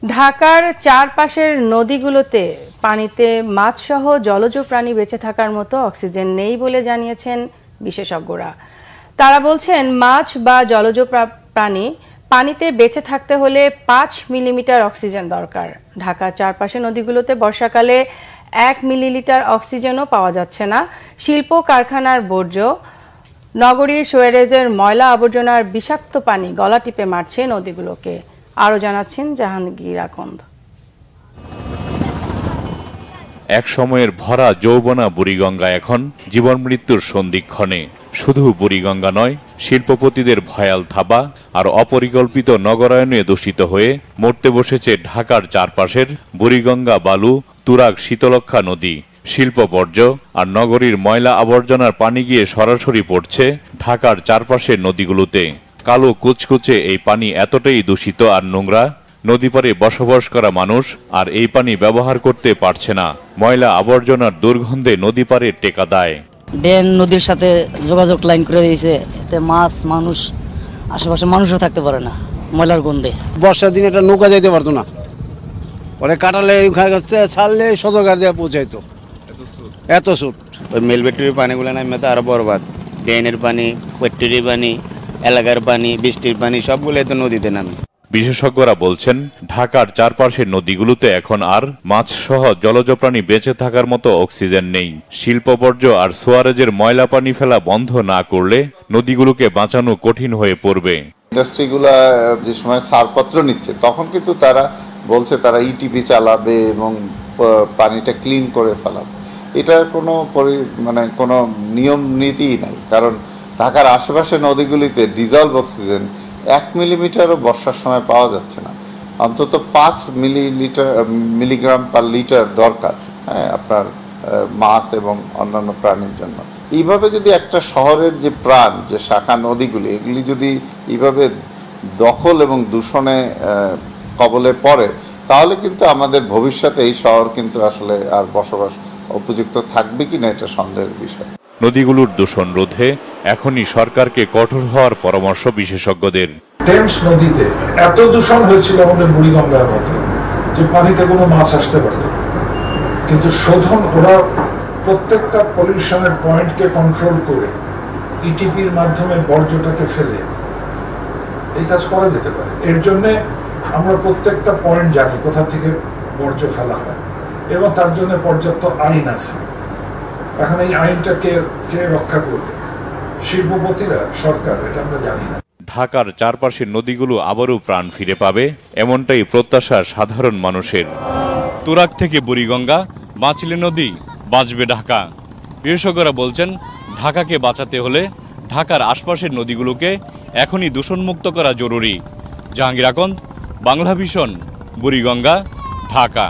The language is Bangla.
ঢাকার চারপাশের নদীগুলোতে পানিতে মাছসহ জলজ প্রাণী বেঁচে থাকার মতো অক্সিজেন নেই বলে জানিয়েছেন বিশেষজ্ঞরা। তারা বলছেন, মাছ বা জলজ প্রাণী পানিতে বেঁচে থাকতে হলে 5 মিলিমিটার অক্সিজেন দরকার। ঢাকার চারপাশের নদীগুলোতে বর্ষাকালে 1 মিলিলিটার অক্সিজেনও পাওয়া যাচ্ছে না। শিল্প কারখানার বর্জ্য, নগরীর সুয়ারেজের ময়লা আবর্জনার বিষাক্ত পানি গলা টিপে মারছে নদীগুলোকে। আরও জানাচ্ছেন জাহাঙ্গীর আকন্দ। এক সময়ের ভরা যৌবনা বুড়িগঙ্গা এখন জীবন মৃত্যুর সন্ধিক্ষণে। শুধু বুড়িগঙ্গা নয়, শিল্পপতিদের ভয়াল থাবা আর অপরিকল্পিত নগরায়নে দূষিত হয়ে মরতে বসেছে ঢাকার চারপাশের বুড়িগঙ্গা, বালু, তুরাগ, শীতলক্ষা নদী। শিল্প বর্জ্য আর নগরীর ময়লা আবর্জনার পানি গিয়ে সরাসরি পড়ছে ঢাকার চারপাশের নদীগুলোতে। কালো কুচকুচে এই পানি এতটাই দূষিত আর নোংরা, নদী পাড়ে বসবাস করা মানুষ আর এই পানি ব্যবহার করতে পারছে না। ময়লা আবর্জনার দুর্গন্ধে নদী পাড়ে টেকা দেয়। ড্রেন নদীর সাথে যোগাযোগ লাইন করে দিয়েছে, এতে মাছ, মানুষ, আশেপাশে মানুষও থাকতে পারে না ময়লার গন্ধে। বর্ষার দিনে এটা নৌকা যাইতে পারতো না, পরে কাটালে ছাড়লে সদরঘাট দিয়ে পৌঁছাইতো। এত সুট ওই মেল ফ্যাক্টরির পানিগুলো নামে তো আরো বরবাদ। ড্রেনের পানি, ফ্যাক্টরির পানি, এলাকার পানি, বৃষ্টির পানি সবগুলো তো নদীতে নামে। বিশেষজ্ঞরা বলছেন, ঢাকার চারপাশের নদীগুলোতে এখন আর মাছ সহ জলজ প্রাণী বেঁচে থাকার মতো অক্সিজেন নেই। শিল্প বর্জ্য আর সুয়ারেজের ময়লা পানি ফেলা বন্ধ না করলে নদীগুলোকে বাঁচানো কঠিন হয়ে পড়বে। ইন্ডাস্ট্রিগুলা যে সময় ছাড়পত্র নিচ্ছে, তখন কিন্তু তারা বলছে তারা ইটিপি চালাবে এবং পানিটা ক্লিন করে ফেলাবে। এটার কোনো কোনো নিয়ম নীতিই নাই, কারণ ঢাকার আশেপাশের নদীগুলিতে ডিজলভ অক্সিজেন 1 মিলিমিটারও বর্ষার সময় পাওয়া যাচ্ছে না। অন্তত 5 মিলিগ্রাম পার লিটার দরকার, হ্যাঁ, আপনার মাছ এবং অন্যান্য প্রাণীর জন্য। এইভাবে যদি একটা শহরের যে প্রাণ, যে শাখা নদীগুলি, এগুলি যদি এইভাবে দখল এবং দূষণে কবলে পড়ে, তাহলে কিন্তু আমাদের ভবিষ্যতে এই শহর কিন্তু আসলে আর বসবাস উপযুক্ত থাকবে কিনা এটা সন্দেহের বিষয়। নদীগুলোর দূষণ রোধে এখনই সরকারকে কঠোর হওয়ার পরামর্শ বিশেষজ্ঞদের। টেমস নদীতে এত দূষণ হয়েছিল আমাদের বুড়িগঙ্গার মতো যে পানিতে কোনো মাছ আসতে পারত না, কিন্তু শোধন ওরা প্রত্যেকটা পলিউশনের পয়েন্টকে কন্ট্রোল করে ইটিপির মাধ্যমে বর্জ্যটাকে ফেলে এই কাজ করা যেতে পারে। এর জন্যে আমরা প্রত্যেকটা পয়েন্ট জানি কোথা থেকে বর্জ্য ফেলা হয় এবং তার জন্য পর্যাপ্ত আইন আছে। এখন এই আইনটা কে রক্ষা করবে? শিল্পপতিরা, সরকার? এটা আমরা জানি না। ঢাকার চারপাশের নদীগুলো আবারও প্রাণ ফিরে পাবে, এমনটাই প্রত্যাশা সাধারণ মানুষের। তুরাগ থেকে বুড়িগঙ্গা, বাঁচলে নদী, বাঁচবে ঢাকা। বিশেষজ্ঞরা বলছেন, ঢাকাকে বাঁচাতে হলে ঢাকার আশপাশের নদীগুলোকে এখনই দূষণমুক্ত করা জরুরি। জাহাঙ্গীর আকন্দ, বাংলা ভিশন, বুড়িগঙ্গা, ঢাকা।